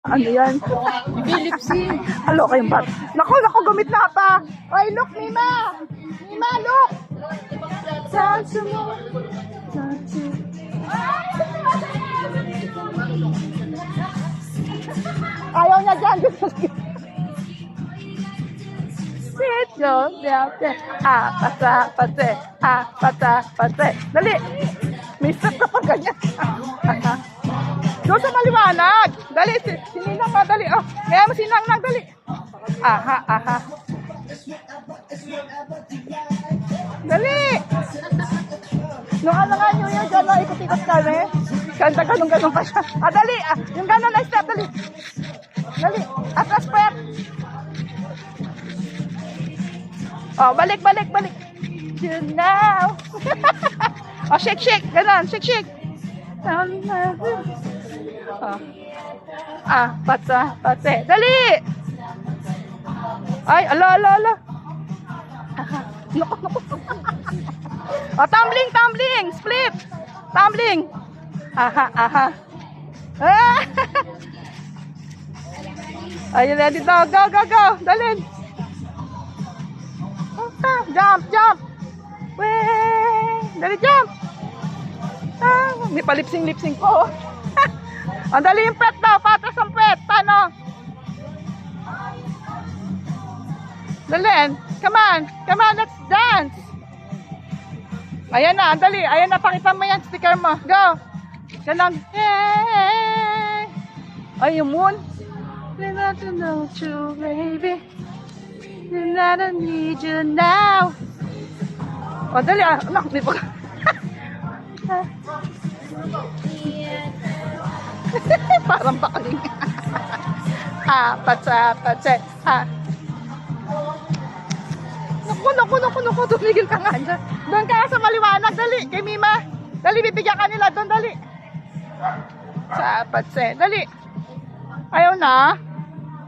Ano yan? Philipsing. Halo kayong bat. Naku, gamit na pa. Oy, look, Mima! Mima, look! Sansu mo. Sansu. Ayaw niya dyan. Sit yourself there. Pate. Pate. Dali. May step ka pa ganyan. Doon sa maliwanag. Dali, sininang ka, dali. Oh, kaya mo sinang, dali. Aha. Dali. Nung ano nga nyo yun, dyan, ikot-ikot kami. Kanta ganun pa siya. Dali. Yung ganun na step, dali. Dali. Atras, pet. Oh, balik. You now. Oh, shake. Ganun, shake. Pate. Dali! Ay, ala. Naku. Oh, tumbling. Split. Tumbling. Aha. Ayun na dito. Go. Dalin. Jump. Weh. Dali, jump. May palipsing ko. Ang dali yung pet daw. Patras ang pet. Paano? Dalin. Come on, let's dance. Ayan na, ang dali. Ayan na, pakita mo yan. Sticker mo. Go. Ganun. Yay! Ay, yung moon. I don't know you, baby. I don't need you now. O, dali. Anak, di pa ka. Parang bakaling. Patse. Naku, tumigil ka nga dyan. Doon kaya sa maliwanag, dali, kay Mima. Dali, bibigyan ka nila doon, dali. Patse, dali. Ayaw na.